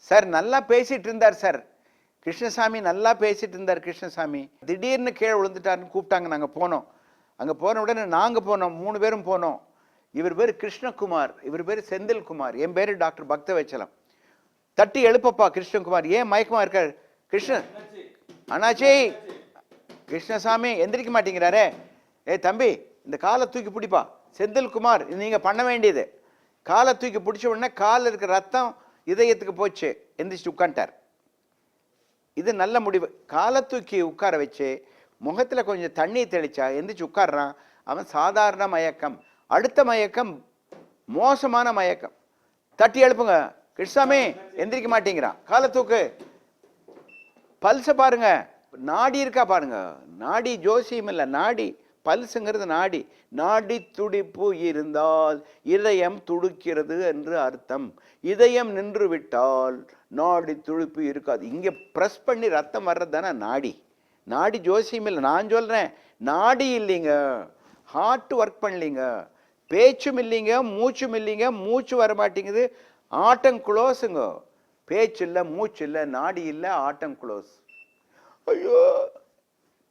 Sir நல்லா பேசிட்டு இருந்தார் சார். கிருஷ்ணசாமி நல்லா பேசிட்டு இருந்தார் கிருஷ்ணசாமி. திடீர்னு கீழே விழுந்துட்டாருன்னு கூப்பிட்டாங்க. நாங்கள் போனோம். அங்கே போன உடனே நாங்கள் போனோம், 3 பேரும் போனோம். இவர் பேர் கிருஷ்ணகுமார், இவர் பேர் செந்தில்குமார், என் பேர் டாக்டர் பக்தவச்சலம். தட்டி எழுப்பப்பா கிருஷ்ணகுமார், ஏன் மயக்கமா இருக்கார்? அண்ணாச்சி கிருஷ்ணசாமி எந்திரிக்க மாட்டேங்கிறாரே. தம்பி இந்த காலை தூக்கி பிடிப்பா. செந்தில்குமார், நீங்கள் பண்ண வேண்டியது காலை தூக்கி பிடிச்ச உடனே காலில் இருக்கிற ரத்தம் இதயத்துக்கு போச்சு, எந்திரிச்சு உட்காந்துட்டார். இது நல்ல முடிவு. காலை தூக்கி உட்கார வச்சு முகத்தில் கொஞ்சம் தண்ணி தெளிச்சா எந்திரிச்சு உட்காடுறான். அவன் சாதாரண மயக்கம். அடுத்த மயக்கம் மோசமான மயக்கம். தட்டி எழுப்புங்க. கிருஷ்ணசாமி எந்திரிக்க மாட்டேங்கிறான். காலை தூக்கு. பல்ஸை பாருங்க, நாடி இருக்கா பாருங்க. நாடி ஜோசியம் இல்லை, நாடி. பல்ஸுங்கிறது நாடி. நாடி துடிப்பு இருந்தால் இதயம் துடிக்கிறது என்று அர்த்தம். இதயம் நின்று விட்டால் நாடி துடிப்பு இருக்காது. இங்கே ப்ரெஸ் பண்ணி ரத்தம் வர்றது தானே நாடி. நாடி ஜோசியம் இல்லை, நான் சொல்கிறேன். நாடி இல்லைங்க, ஹார்ட் ஒர்க் பண்ணலிங்க, பேச்சும் இல்லைங்க, மூச்சும் இல்லைங்க. மூச்சு வர மாட்டேங்குது, ஆட்டம் குளோஸுங்க. பேச்சு இல்லை, மூச்சு இல்லை, நாடி இல்லை, ஆட்டம் குளோஸ். ஐயோ,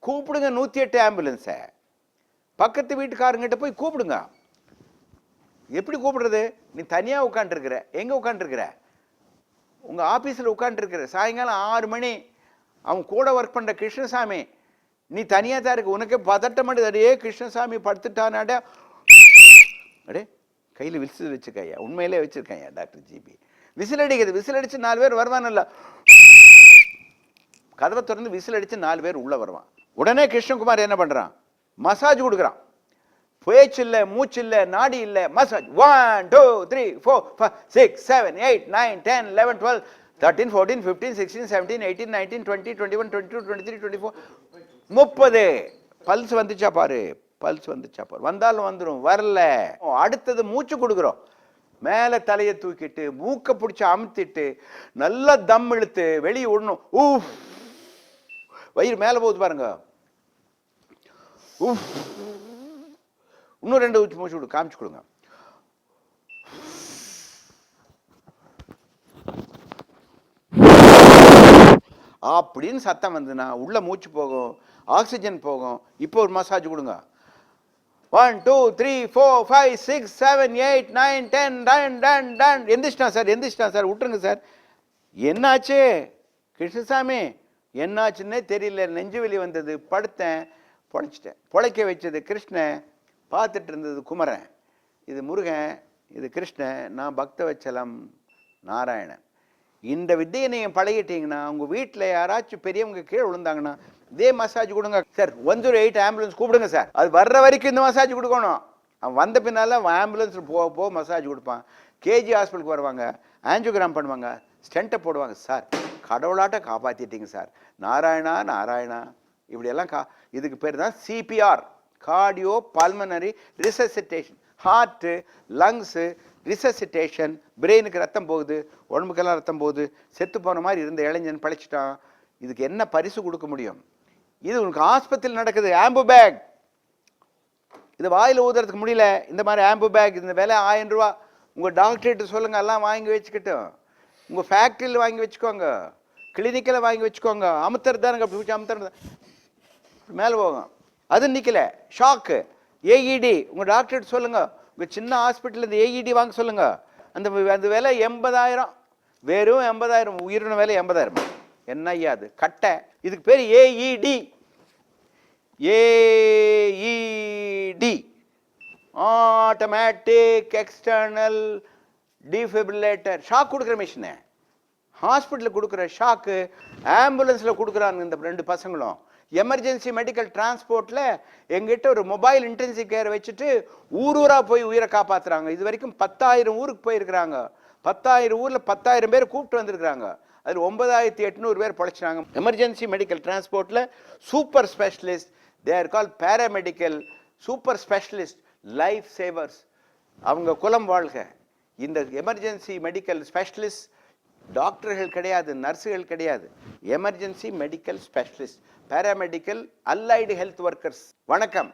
கூப்பிடுங்க 108 ஆம்புலன்ஸை. பக்கத்து வீட்டுக்காரங்கிட்ட போய் கூப்பிடுங்க. எப்படி கூப்பிடுறது? நீ தனியாக உட்காந்துருக்கிற. எங்கே உட்காந்துருக்கிற? உங்கள் ஆஃபீஸில் உட்காந்துருக்கிற. சாயங்காலம் 6 மணி. அவன் கூட ஒர்க் பண்ணுற கிருஷ்ணசாமி, நீ தனியாக தான் இருக்கு. உனக்கே பதட்டம் மாட்டேது. அடே கிருஷ்ணசாமி படுத்துட்டானாடா. அடே கையில் விசில் வச்சுக்கையா, உண்மையிலே வச்சுருக்கையா டாக்டர் ஜிபி. விசில் அடிக்குது. விசில் அடித்து 4 பேர் வருவான்ல. கதவை திறந்து விசில் அடித்து 4 பேர் உள்ளே வருவான். உடனே கிருஷ்ணகுமார் என்ன பண்ணுறான்? மசாஜ் கொடுக்குறான். பேச்சு இல்லை, மூச்சு இல்லை, நாடி இல்லை, மசாஜ். 1 2 3 4 5 6 7 8 9 10 11 12 13 14 15 16 17 18 19 20 21 22 23 24 30. பல்ஸ் வந்துச்சா பாரு, பல்ஸ் வந்துச்சா பாரு. வந்தாலும் வந்துடும், வரல. அடுத்தது மூச்சு கொடுக்குறோம். மேலே தலையை தூக்கிட்டு மூக்கை பிடிச்சி அமுத்திட்டு நல்லா தம் இழுத்து வெளியே விடணும். ஊஃப், வயிறு மேலே போகுது பாருங்க. ஊஃப், இன்னும் 2 மூச்சு விடு, காமிச்சு கொடுங்க. அப்படின்னு சத்தம் வந்துன்னா உள்ள மூச்சு போகும், ஆக்சிஜன் போகும். இப்போ ஒரு மசாஜ் கொடுங்க. 1 2 3 4 5 6 7 8 9 10 டன். எந்திரிச்சிட்டான் சார், எந்திரிச்சிட்டான் சார், விட்டுருங்க சார். என்னாச்சு கிருஷ்ணசாமி? என்னாச்சுன்னே தெரியல, நெஞ்சு வலி வந்தது, படுத்தேன், பொழைச்சிட்டேன். பொழைக்க வச்சது கிருஷ்ணன், பார்த்துட்டு இருந்தது குமரன். இது முருகன், இது கிருஷ்ணன், நான் பக்தவச்சலம் நாராயணன். இந்த வித்தையை நீங்கள் பழகிட்டீங்கன்னா உங்கள் வீட்டில் யாராச்சும் பெரியவங்க கீழே விழுந்தாங்கன்னா இதே மசாஜ் கொடுங்க சார். 108 ஆம்புலன்ஸ் கூப்பிடுங்க சார். அது வர்ற வரைக்கும் இந்த மசாஜ் கொடுக்கணும். அவன் வந்த பின்னால் ஆம்புலன்ஸில் போக மசாஜ் கொடுப்பான். கேஜி ஹாஸ்பிட்டலுக்கு வருவாங்க, ஆஞ்சியோகிராம் பண்ணுவாங்க, ஸ்டென்ட்டை போடுவாங்க. சார் கடவுளாட்ட காப்பாற்றிட்டீங்க சார், நாராயணா நாராயணா. இப்படியெல்லாம் இதுக்கு பேர் தான் CPR, cardio pulmonary resuscitation. Heart, lungs resuscitation. பிரெயினுக்கு ரத்தம் போகுது, உடம்புக்கெல்லாம் ரத்தம் போகுது. செத்து போன மாதிரி இருந்த இளைஞன் பழிச்சிட்டான். இதுக்கு என்ன பரிசு கொடுக்க முடியும்? இது உனக்கு ஆஸ்பத்திரியில் நடக்குது. ஆம்பு பேக், இது வாயில் ஊதுறதுக்கு முடியல. இந்த மாதிரி ஆம்பு பேக், இந்த விலை 1000 ரூபா. உங்கள் டாக்டர்கிட்ட சொல்லுங்கள், எல்லாம் வாங்கி வச்சுக்கிட்டோம். உங்கள் ஃபேக்ட்ரியில் வாங்கி வச்சுக்கோங்க, கிளினிக்கில் வாங்கி வச்சுக்கோங்க. அமுத்துறது தானுங்க, அப்படி வச்சு அமுத்துறது மேலே போகும். அது நிற்கல. Shock, AED. உங்கள் டாக்டர்கிட்ட சொல்லுங்கள், உங்கள் சின்ன ஹாஸ்பிட்டலில் இந்த ஏஇடி வாங்க சொல்லுங்கள். அந்த விலை 80,000, வெறும் 80,000. உயிரின விலை 80,000. என்ன ஐயா அது? கட்டை. இதுக்கு பேர் AED. AED, automatic external defibrillator. Shock கொடுக்குற மிஷினு. ஹாஸ்பிட்டலில் கொடுக்குற ஷாக்கு ஆம்புலன்ஸில் கொடுக்குறாங்க இந்த 2 பசங்களும். எமர்ஜென்சி மெடிக்கல் டிரான்ஸ்போர்ட்டில் எங்கிட்ட ஒரு மொபைல் இன்டென்சிவ் கேர் வச்சுட்டு ஊராக போய் உயிரை காப்பாற்றுறாங்க. இது வரைக்கும் 10,000 ஊருக்கு போயிருக்கிறாங்க. 10,000 ஊரில் 10,000 பேர் கூப்பிட்டு வந்திருக்கிறாங்க. அதில் 9,800 பேர் பொழைச்சினாங்க. எமர்ஜென்சி மெடிக்கல் டிரான்ஸ்போர்ட்டில் super specialist, they are call paramedical super specialist, life savers. அவங்க குலம் வாழ்க. இந்த எமர்ஜென்சி மெடிக்கல் ஸ்பெஷலிஸ்ட் டாக்டர்கள் கிடையாது, நர்ஸுகள் கிடையாது. Emergency medical specialist, paramedical, allied health workers. வணக்கம்.